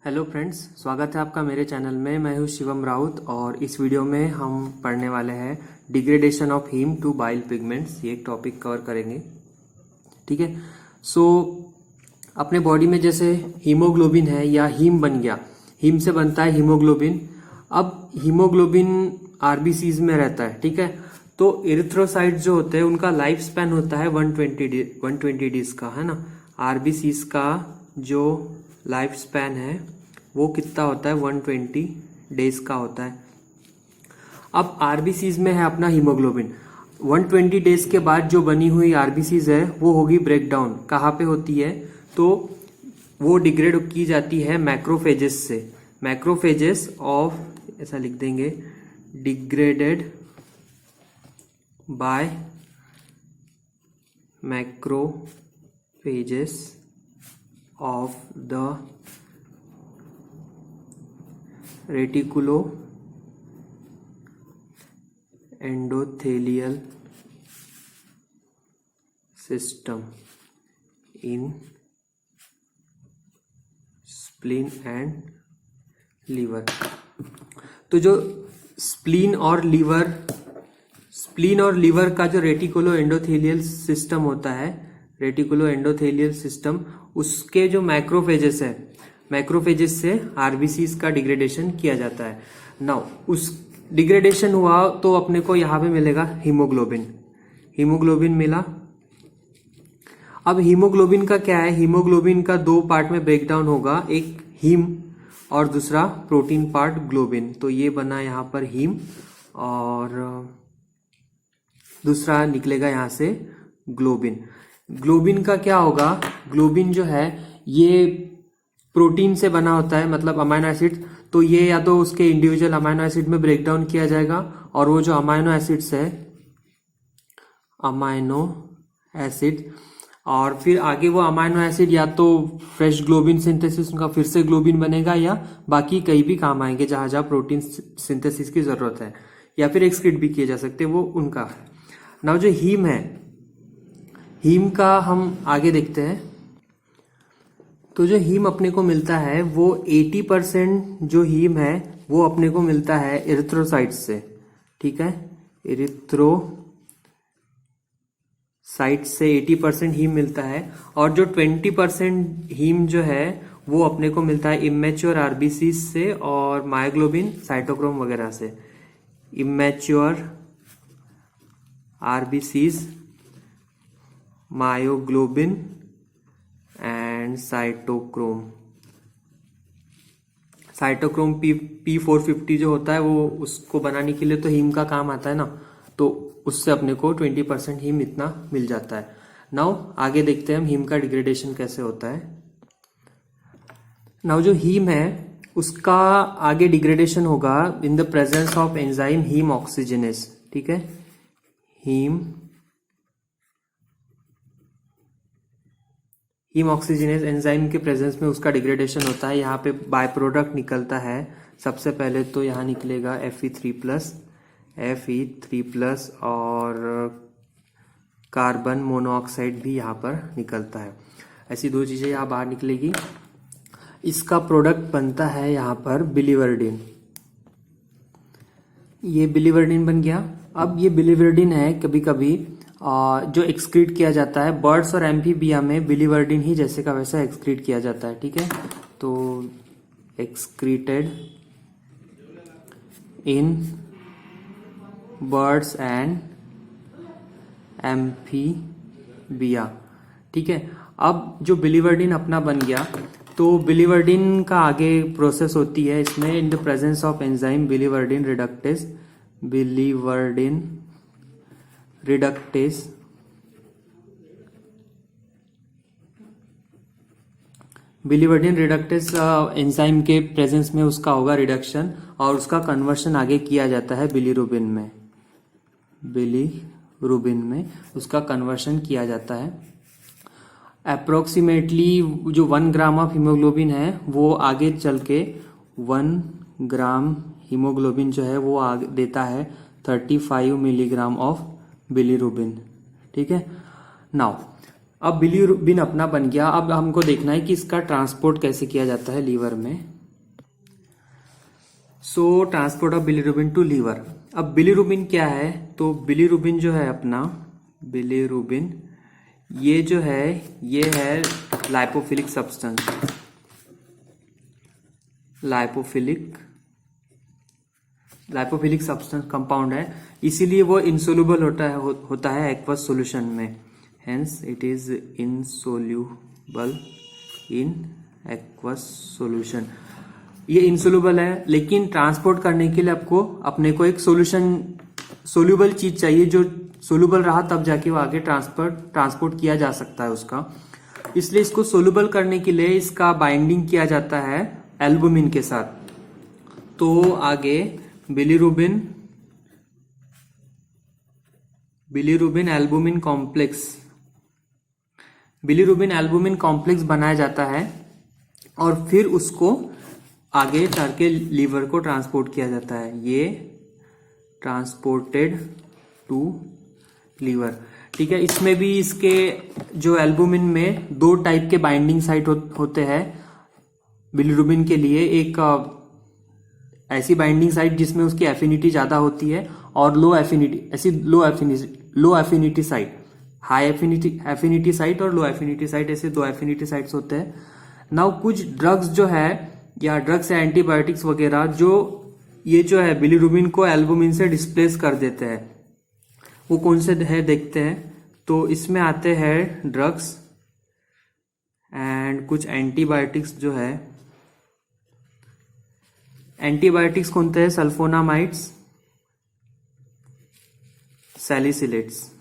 Hello friends, स्वागत है आपका मेरे चैनल में। मैं हूं शिवम राउत और इस वीडियो में हम पढ़ने वाले हैं degradation of heme to bile pigments. ये एक टॉपिक कवर करेंगे, ठीक है। सो अपने बॉडी में जैसे हीमोग्लोबिन है या हीम बन गया, हीम से बनता है हीमोग्लोबिन। अब हीमोग्लोबिन आरबीसीज में रहता है, ठीक है। तो एरिथ्रोसाइट जो होते हैं उनका लाइफ स्पैन होता है 120 डेज का, है ना। आरबीसीज का जो लाइफ स्पैन है वो कितना होता है, 120 डेज का होता है। अब आरबीसीज में है अपना हीमोग्लोबिन। 120 डेज के बाद जो बनी हुई आरबीसीज है वो होगी ब्रेक डाउन। कहाँ पे होती है, तो वो डिग्रेड की जाती है मैक्रोफेजेस से। मैक्रोफेजेस ऑफ, ऐसा लिख देंगे, degraded by macrophages of the reticuloendothelial system in spleen and liver। तो जो स्प्लीन और लीवर का जो रेटिकुलो एंडोथेलियल सिस्टम होता है, रेटिकुलो एंडोथेलियल सिस्टम, उसके जो मैक्रोफेजेस है, मैक्रोफेजेस से आरबीसीज का डिग्रेडेशन किया जाता है। नाउ उस डिग्रेडेशन हुआ तो अपने को यहां पे मिलेगा हीमोग्लोबिन मिला। अब हीमोग्लोबिन का क्या है, हीमोग्लोबिन का दो पार्ट में ब्रेक डाउन होगा, एक हीम और दूसरा प्रोटीन पार्ट ग्लोबिन। तो ये बना यहां पर हीम और दूसरा निकलेगा यहां से ग्लोबिन। ग्लोबिन का क्या होगा, ग्लोबिन जो है ये प्रोटीन से बना होता है, मतलब अमाइनो एसिड। तो ये या तो उसके इंडिविजुअल अमाइनो एसिड में ब्रेक डाउन किया जाएगा और वो जो अमाइनो एसिड्स है, अमाइनो एसिड, और फिर आगे वो अमाइनो एसिड या तो फ्रेश ग्लोबिन सिंथेसिस उनका फिर से ग्लोबिन बनेगा, या बाकी कहीं भी काम आएंगे जहां जहां प्रोटीन सिंथेसिस की जरूरत है, या फिर एक्सक्रीट भी किए जा सकते हैं, वो उनका है। नाउ जो हीम है, हीम का हम आगे देखते हैं। तो जो हीम अपने को मिलता है वो 80% जो हीम है वो अपने को मिलता है एरिथ्रोसाइट्स से, ठीक है। एरिथ्रोसाइट्स से 80% हीम मिलता है, और जो 20% हीम जो है वो अपने को मिलता है इमेच्योर आरबीसीज से और मायोग्लोबिन, साइटोक्रोम वगैरह से। Immature RBCs, myoglobin and cytochrome. Cytochrome P450 जो होता है वो उसको बनाने के लिए तो हीम का काम आता है ना, तो उससे अपने को 20% हीम इतना मिल जाता है। नाउ आगे देखते हैं हम हीम का डिग्रेडेशन कैसे होता है। नाउ जो हीम है उसका आगे डिग्रेडेशन होगा in the presence of enzyme heme oxygenase, ठीक है। हीम ऑक्सीजनेस एंजाइम के प्रेजेंस में उसका डिग्रेडेशन होता है। यहाँ पे बाय प्रोडक्ट निकलता है। सबसे पहले तो यहाँ निकलेगा Fe3+, और कार्बन मोनोऑक्साइड भी यहाँ पर निकलता है। ऐसी दो चीजें यहाँ बाहर निकलेगी। इसका प्रोडक्ट बनता है यहाँ पर बिलीवर्डिन। ये बिलीवर्डिन बन गया। अब ये बिलीवर्डिन है कभी कभी जो एक्सक्रीट किया जाता है बर्ड्स और एम्फीबिया में, बिलीवर्डिन ही जैसे का वैसा एक्सक्रीट किया जाता है, ठीक है। तो excreted in birds and amphibia, ठीक है। अब जो बिलीवर्डिन अपना बन गया, तो बिलीवर्डिन का आगे प्रोसेस होती है इसमें इन the presence of enzyme biliverdin reductase. Biliverdin reductase enzyme के प्रेजेंस में उसका होगा रिडक्शन, और उसका कन्वर्शन आगे किया जाता है बिलीरुबिन में उसका कन्वर्शन किया जाता है। अप्रोक्सीमेटली जो 1 ग्राम ऑफ हीमोग्लोबिन है वो आगे चल के 1 ग्राम हीमोग्लोबिन जो है वो आगे देता है 35 मिलीग्राम ऑफ बिलीरुबिन, ठीक है। नाउ अब बिलीरुबिन अपना बन गया। अब हमको देखना है कि इसका ट्रांसपोर्ट कैसे किया जाता है लीवर में। So transport of bilirubin to liver. अब बिलीरुबिन क्या है, तो बिलीरुबिन जो है अपना, बिलीरुबिन ये जो है ये है lipophilic substance, lipophilic substance compound है, इसीलिए वो इंसोल्यूबल होता है एक्वस सॉल्यूशन में, hence it is insoluble in aqueous solution. ये इंसोल्यूबल है, लेकिन ट्रांसपोर्ट करने के लिए आपको अपने को एक सोल्यूबल चीज चाहिए, जो सोल्यूबल रहा तब जाके वो आगे ट्रांसपोर्ट किया जा सकता है उसका। इसलिए इसको सोल्यूबल करने के लिए इसका बाइंडिंग किया जाता है एल्बुमिन के साथ। तो आगे बिलीरुबिन एल्बुमिन कॉम्प्लेक्स बनाया जाता है और फिर उसको आगे चल के लीवर को ट्रांसपोर्ट किया जाता है। ये ट्रांसपोर्टेड टू लीवर, ठीक है। इसमें भी इसके जो एल्बुमिन में 2 टाइप के बाइंडिंग साइट होते हैं बिलीरुबिन के लिए। एक ऐसी बाइंडिंग साइट जिसमें उसकी एफिनिटी ज्यादा होती है, और low affinity site, high affinity site और लो एफिनिटी साइट, ऐसे 2 एफिनिटी साइट्स होते हैं। नाउ कुछ ड्रग्स जो है या ड्रग्स या एंटीबायोटिक्स वगैरह जो ये जो है बिलीरुबिन को एल्बुमिन से डिस्प्लेस कर देते हैं, वो कौन से है देखते हैं। तो इसमें आते हैं ड्रग्स एंड कुछ एंटीबायोटिक्स जो है, एंटीबायोटिक्स कौन से है, सल्फोनामाइड्स, सैलिसिलेट्स।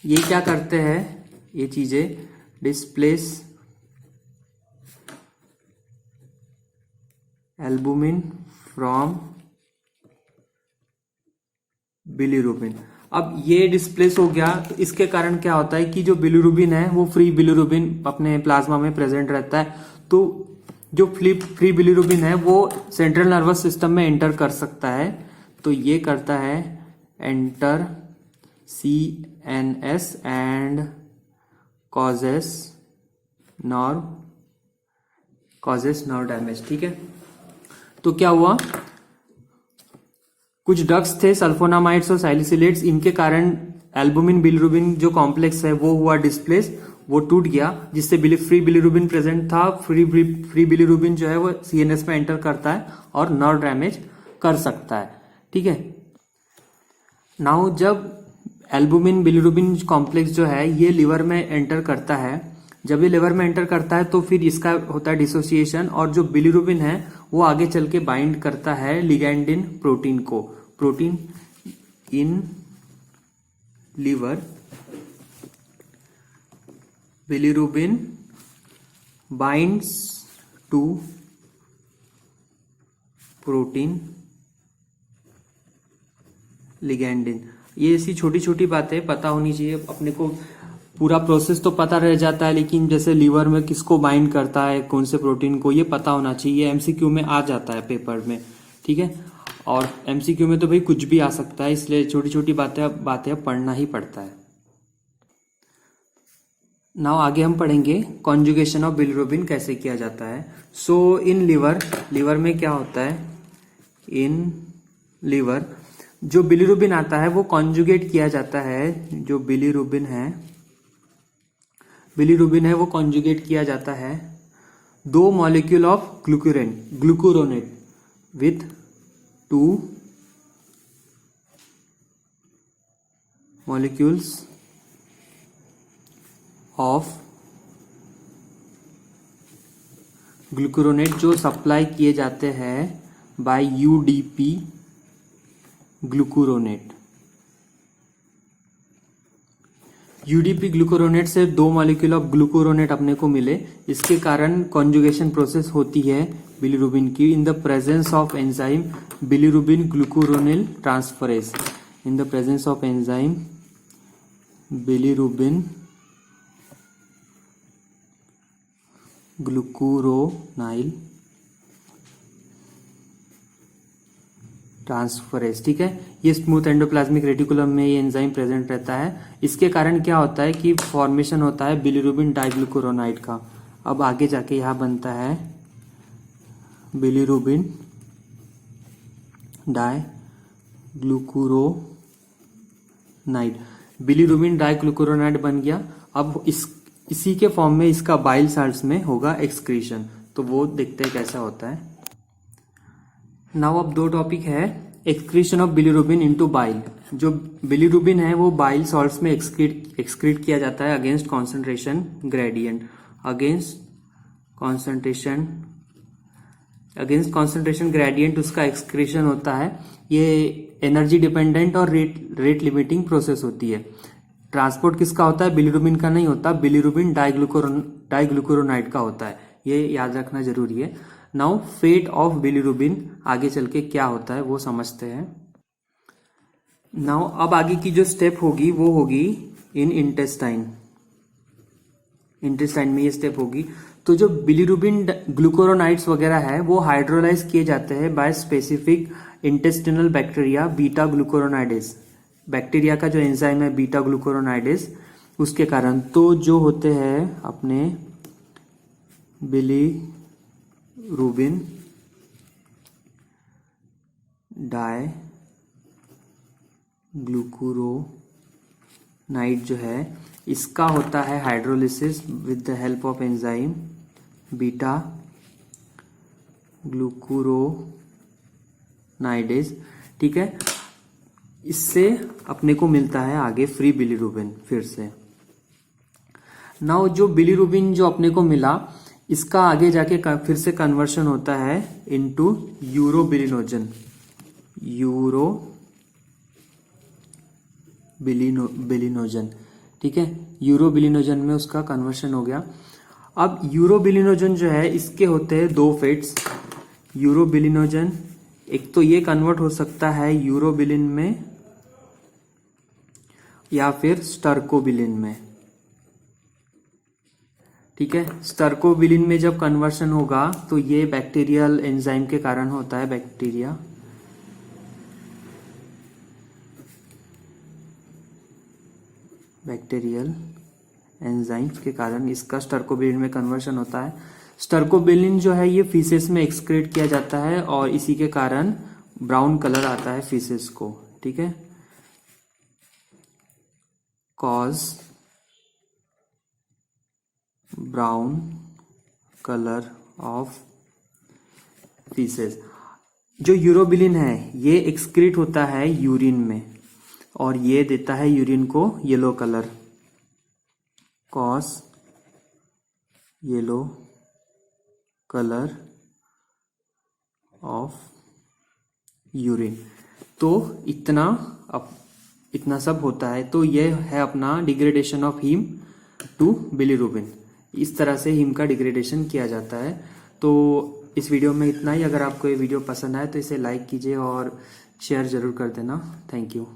ये क्या करते हैं, ये चीजें डिस्प्लेस एल्बुमिन फ्रॉम बिलीरुबिन। अब ये डिस्प्लेस हो गया, तो इसके कारण क्या होता है कि जो बिलीरुबिन है वो फ्री बिलीरुबिन अपने प्लाज्मा में प्रेजेंट रहता है। तो जो फ्री बिलीरुबिन है वो सेंट्रल नर्वस सिस्टम में एंटर कर सकता है। तो ये करता है enter CNS and causes nerve damage, ठीक है। तो क्या हुआ, कुछ ड्रग्स थे सल्फोनामाइड्स और सैलिसिलेट्स, इनके कारण एल्बुमिन बिलीरुबिन जो कॉम्प्लेक्स है वो हुआ डिस्प्लेस, वो टूट गया, जिससे फ्री बिलीरुबिन प्रेजेंट था। फ्री बिलीरुबिन जो है वो CNS में एंटर करता है और नर्व डैमेज कर सकता है, ठीक है। नाउ जब एल्बुमिन बिलीरुबिन कॉम्प्लेक्स जो है ये लिवर में एंटर करता है, जब ये लिवर में एंटर करता है तो फिर इसका होता है डिसोसिएशन, और जो बिलीरुबिन है वो आगे चल के बाइंड करता है लिगैंडिन प्रोटीन को। Protein in liver, bilirubin binds to protein ligandin. ये ऐसी छोटी छोटी बातें पता होनी चाहिए अपने को। पूरा प्रोसेस तो पता रह जाता है, लेकिन जैसे लीवर में किसको बाइंड करता है, कौन से प्रोटीन को, ये पता होना चाहिए। MCQ में आ जाता है पेपर में, ठीक है। और MCQ में तो भाई कुछ भी आ सकता है, इसलिए छोटी छोटी बातें पढ़ना ही पड़ता है। नाउ आगे हम पढ़ेंगे कॉन्जुगेशन ऑफ बिलीरुबिन कैसे किया जाता है। सो इन लिवर में क्या होता है, इन लिवर जो बिलीरुबिन आता है वो कॉन्जुगेट किया जाता है। जो बिलीरुबिन है वो कॉन्जुगेट किया जाता है 2 molecule of glucuronate with 2 molecules of glucuronate, जो सप्लाई किए जाते हैं by UDP glucuronate. UDP glucuronate से 2 मॉलिक्यूल ऑफ ग्लूकुरोनेट अपने को मिले, इसके कारण कॉन्जुगेशन प्रोसेस होती है बिलीरुबिन की in the presence of enzyme bilirubin glucuronyl transferase. In the presence of enzyme bilirubin glucuronyl transferase, ठीक है। ये स्मूथ एंडोप्लाज्मिक रेटिकुलम में ये एंजाइम प्रेजेंट रहता है। इसके कारण क्या होता है कि फॉर्मेशन होता है बिलीरुबिन डाइग्लूकुरोनाइड का। अब आगे जाके यहाँ बनता है बिलीरुबिन डाइग्लूकुरोनाइड। बिलीरुबिन डाइग्लूकुरोनाइड बन गया। अब इसी के फॉर्म में इसका बाइल साल्ट्स में होगा एक्सक्रीशन, तो वो देखते हैं कैसा होता है। नाउ अब दो टॉपिक है, excretion of bilirubin into bile. जो बिलीरुबिन है वो बाइल सॉल्ट्स में एक्सक्रीट किया जाता है against concentration gradient. Against concentration gradient उसका एक्सक्रीशन होता है। ये एनर्जी डिपेंडेंट और रेट लिमिटिंग प्रोसेस होती है। ट्रांसपोर्ट किसका होता है? बिलीरुबिन का नहीं होता, बिलीरुबिन डाइग्लूकुरोनाइड का होता है। ये याद रखना जरूरी है। नाउ फेट ऑफ बिलीरुबिन आगे चल के क्या होता है वो समझते हैं। नाउ अब आगे की जो स्टेप होगी वो होगी इन इंटेस्टाइन में ये स्टेप होगी। तो जो बिलीरुबिन ग्लूकुरोनाइड्स वगैरह है वो हाइड्रोलाइज किए जाते हैं by specific intestinal bacteria beta glucuronidase. Bacteria का जो एंजाइम है बीटा ग्लूकुरोनाइडेज, उसके कारण तो जो होते हैं अपने बिलीरुबिन डाइग्लूकुरोनाइड जो है इसका होता है hydrolysis with the help of enzyme beta glucuronidase. ठीक है, इससे अपने को मिलता है आगे फ्री बिलीरुबिन फिर से। नाउ जो बिलीरुबिन जो अपने को मिला इसका आगे जाके फिर से कन्वर्शन होता है इनटू यूरोबिलिनोजन। यूरोबिलिनोजन, ठीक है, यूरोबिलिनोजन में उसका कन्वर्शन हो गया। अब यूरोबिलिनोजन जो है इसके होते हैं दो फेट्स। यूरोबिलिनोजन एक तो ये कन्वर्ट हो सकता है यूरोबिलिन में या फिर स्टर्कोबिलिन में। ठीक है, स्टर्कोबिलिन में जब कन्वर्शन होगा तो ये बैक्टीरियल एंजाइम के कारण होता है। बैक्टीरियल एंजाइम्स के कारण इसका स्टर्कोबिलिन में कन्वर्शन होता है। स्टर्कोबिलिन जो है ये फीसेस में एक्सक्रीट किया जाता है और इसी के कारण ब्राउन कलर आता है फीसेस को। ठीक है, cause brown colour of faeces. जो यूरोबिलिन है ये एक्सक्रीट होता है यूरिन में और ये देता है यूरिन को yellow colour, cause yellow colour of urine. तो इतना सब होता है। तो ये है अपना degradation of heme to bilirubin. इस तरह से हीम का डिग्रेडेशन किया जाता है। तो इस वीडियो में इतना ही। अगर आपको ये वीडियो पसंद आए तो इसे लाइक कीजिए और शेयर जरूर कर देना। Thank you.